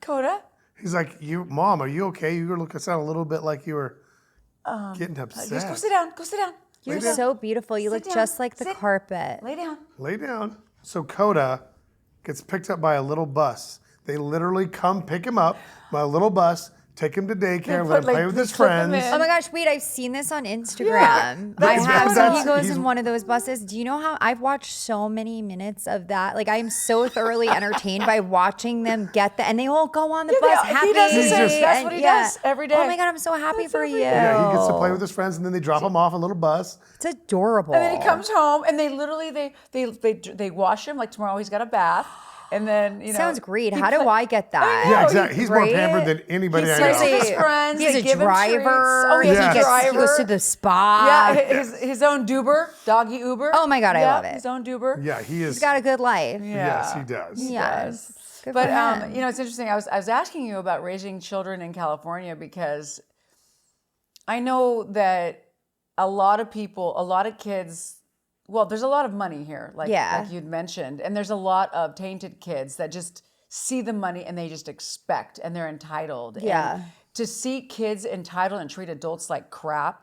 Kota? He's like, Mom, are you okay? You were sound a little bit like you were getting upset. Just go sit down. Go sit down. You're so beautiful. You look just like the carpet. Lay down. Lay down. So Kota gets picked up by a little bus. They literally come pick him up by a little bus, take him to daycare, let him play with his friends. Oh my gosh, wait, I've seen this on Instagram. I have. So he goes in one of those buses. Do you know how I've watched so many minutes of that? Like, I'm so thoroughly entertained by watching them get that. And they all go on the bus happy. He does the same. That's what he does every day. Oh my God, I'm so happy for you. Yeah, he gets to play with his friends, and then they drop him off a little bus. It's adorable. And then he comes home, and they literally, they wash him. Like tomorrow he's got a bath. And then, sounds great. How do I get that? Yeah, exactly. He's more pampered than anybody I know. He's with his friends. He's a driver. Oh, he's a driver. He goes to the spa. Yeah, his own Duber, doggy Uber. Oh my God, I love it. His own Duber. Yeah, He's got a good life. Yes, he does. Yes. But it's interesting. I was asking you about raising children in California because I know that a lot of kids. Well, there's a lot of money here, like you'd mentioned, and there's a lot of tainted kids that just see the money and they just expect and they're entitled. Yeah. And to see kids entitled and treat adults like crap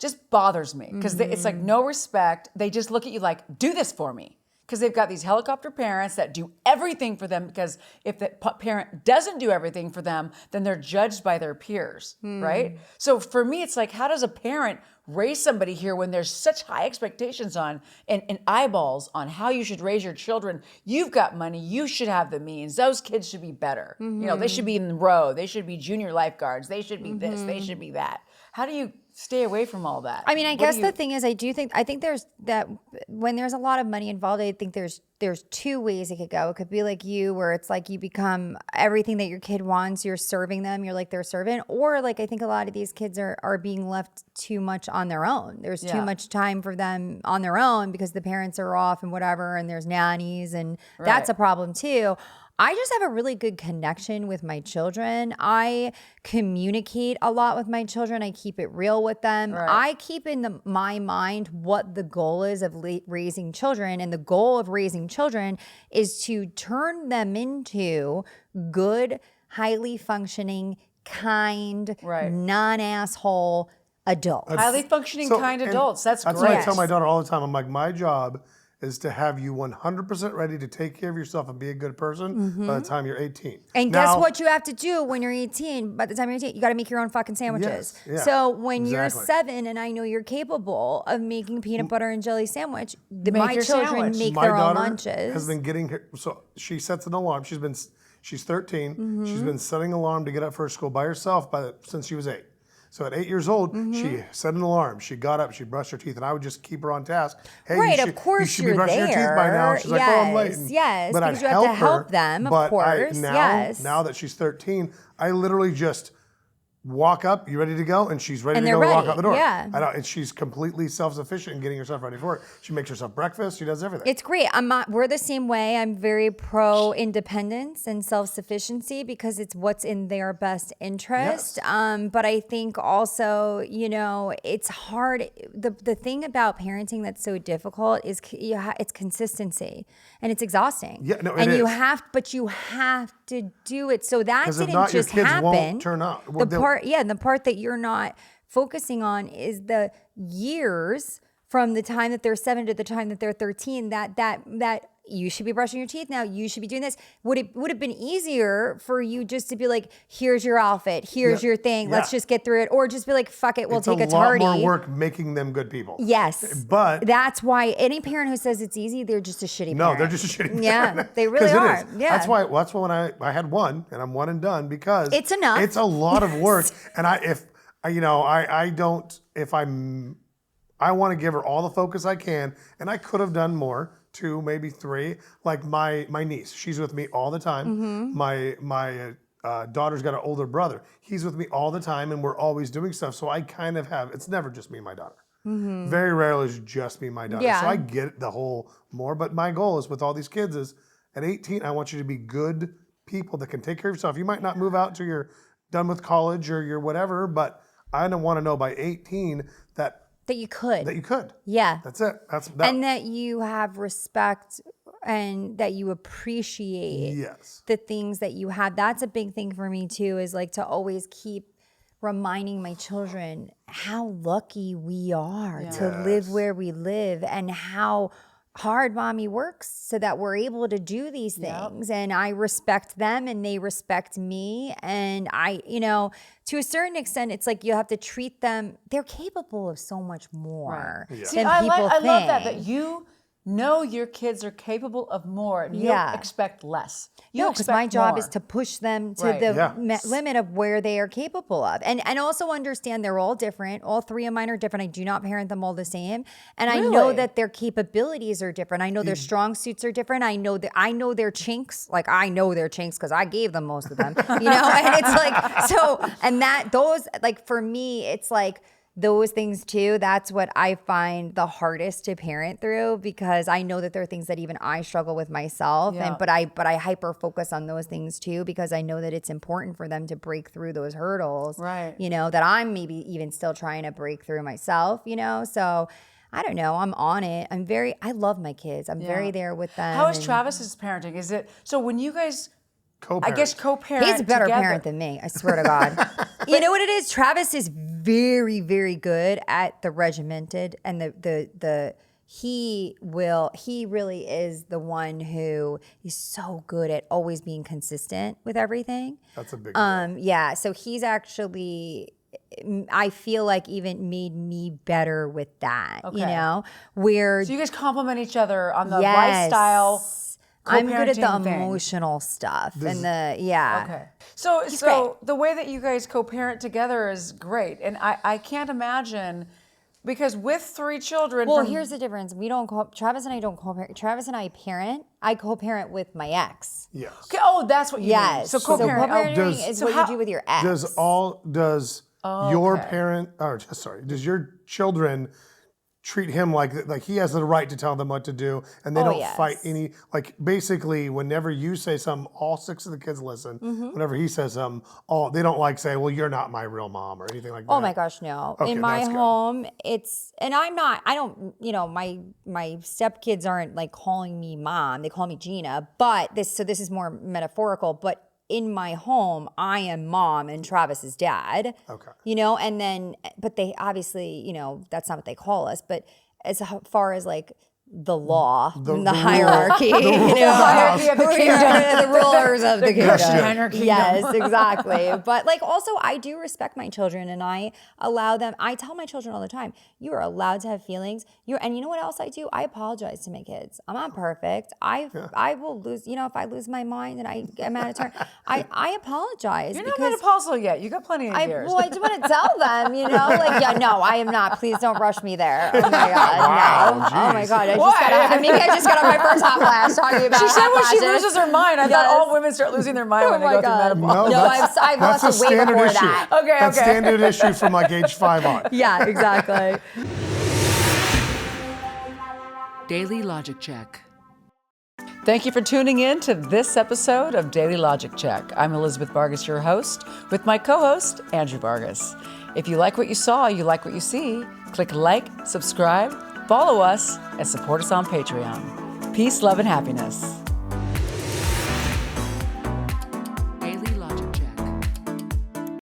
just bothers me because it's like no respect. They just look at you like, do this for me. Because they've got these helicopter parents that do everything for them because if the parent doesn't do everything for them, then they're judged by their peers, right? So for me, it's like, how does a parent raise somebody here when there's such high expectations on and eyeballs on how you should raise your children? You've got money. You should have the means. Those kids should be better. They should be in the row. They should be junior lifeguards. They should be this. They should be that. How do you stay away from all that? I mean, I guess the thing is, I think there's that when there's a lot of money involved, I think there's two ways it could go. It could be like you, where it's like you become everything that your kid wants, you're serving them, you're like their servant. Or like, I think a lot of these kids are being left too much on their own. There's too much time for them on their own because the parents are off and whatever, and there's nannies, and that's a problem too. I just have a really good connection with my children. I communicate a lot with my children. I keep it real with them. Right. I keep in my mind what the goal is of raising children. And the goal of raising children is to turn them into good, highly functioning, kind, non-asshole adults. Highly functioning, kind adults. That's great. That's what I tell my daughter all the time. I'm like, my job is to have you 100% ready to take care of yourself and be a good person by the time you're 18. And guess what you have to do when you're 18? By the time you're 18, you got to make your own fucking sandwiches. Yes, yeah, so when you're 7 and I know you're capable of making peanut butter and jelly sandwich, my children make their own lunches. Has been getting her, so she sets an alarm. She's 13. She's been setting an alarm to get up for school by herself since she was 8. So at 8 years old, she set an alarm. She got up, she brushed her teeth, and I would just keep her on task. Hey, of course you should be brushing your teeth by now. She's like, oh, I'm late. Yes, but because you have to help them, of course. Now that she's 13, I literally just walk up, you ready to go? And she's ready to go walk out the door. Yeah. And she's completely self-sufficient in getting herself ready for it. She makes herself breakfast. She does everything. It's great. We're the same way. I'm very pro independence and self-sufficiency because it's what's in their best interest. Yes. But I think also, it's hard. The thing about parenting that's so difficult is it's consistency and it's exhausting. Yeah, no, and you have to do it. So that didn't not, just your kids happen. Won't turn out. The part that you're not focusing on is the years from the time that they're 7 to the time that they're 13, that you should be brushing your teeth now, you should be doing this. Would have been easier for you just to be like, here's your outfit, here's your thing, let's just get through it, or just be like, fuck it, we'll take a tardy. It's a lot more work making them good people. Yes, but that's why any parent who says it's easy, they're just a shitty parent. No, they're just a shitty parent. Yeah, they really are. Yeah, that's why when I had one, and I'm one and done because it's enough. It's a lot of work, and I want to give her all the focus I can, and I could have done more. 2, maybe 3. Like my niece, she's with me all the time. My daughter's got an older brother. He's with me all the time, and we're always doing stuff. So I kind of have. It's never just me and my daughter. Very rarely is it just me and my daughter. Yeah. So I get the whole more. But my goal is with all these kids is at 18, I want you to be good people that can take care of yourself. You might not move out till you're done with college or you're whatever, but I don't want to know by 18 that you could. That you could. Yeah. That's it. And that you have respect and that you appreciate Yes. the things that you have. That's a big thing for me too, is like to always keep reminding my children how lucky we are to live where we live and how hard mommy works so that we're able to do these things. And I respect them and they respect me. And I, to a certain extent, it's like you have to treat them, they're capable of so much more than See, people I think. love that you know your kids are capable of more and you don't expect less. No, because my job is to push them to the limit of where they are capable of. And also understand they're all different. All three of mine are different. I do not parent them all the same. And I know that their capabilities are different. I know their strong suits are different. I know their chinks. Like I know their chinks because I gave them most of them. And it's like, so, and those, like for me, it's like, those things too, that's what I find the hardest to parent through, because I know that there are things that even I struggle with myself. Yeah. But I hyper focus on those things too, because I know that it's important for them to break through those hurdles, right? That I'm maybe even still trying to break through myself, so I don't know. I'm on it. I love my kids. I'm very there with them. How is Travis's parenting? Is it, so when you guys, Co-parent. I guess co-parent He's a better together. parent than me, I swear to God. You know what it is? Travis is very, very good at the regimented and he really is the one who is so good at always being consistent with everything. That's a big deal. Yeah. So he's actually, I feel like even made me better with that, where So you guys complement each other on the Yes. lifestyle. I'm good at the co-parenting thing. emotional stuff and the Okay. So great. the way that you guys co-parent together is great. And I can't imagine, because with 3 children. Well, here's the difference. Travis and I don't co-parent. Travis and I parent. I co-parent with my ex. Yes. Okay, oh, that's what you mean. Yes. So co-parent. co-parenting is what you do with your ex. Does your parent, or sorry, does your children treat him like he has the right to tell them what to do, and they don't fight any, like basically whenever you say something, all 6 of the kids listen. Whenever he says something, they don't like say, well, you're not my real mom or anything like that. Oh my gosh, no. Okay, in my that's good. home, my stepkids aren't like calling me mom. They call me Gina, but this is more metaphorical, but in my home, I am mom and Travis is dad. Okay. And then, but they obviously, that's not what they call us, but as far as like the law, the hierarchy, hierarchy of the kingdom. the rulers of the kingdom. Kirschenheiter kingdom. Yes, exactly. But like also I do respect my children and I allow them, I tell my children all the time, you are allowed to have feelings. And you know what else I do? I apologize to my kids. I'm not perfect. I will lose, if I lose my mind and I'm out of turn, I apologize. You're not menopausal yet. You got plenty of years. Well, I just want to tell them, no, I am not. Please don't rush me there. Oh my God, no. Oh my God. I just got on my first hot flash talking about She said when she flashes. loses her mind. I thought all women start losing their mind when they go through menopause. No, I've that's lost a it way standard before issue. that. Okay, That's standard issue from like age 5 on. Yeah, exactly. Daily Logic Check. Thank you for tuning in to this episode of Daily Logic Check. I'm Elizabeth Vargas, your host, with my co-host, Andrew Vargas. If you like what you saw, you like what you see, click like, subscribe, follow us, and support us on Patreon. Peace, love, and happiness.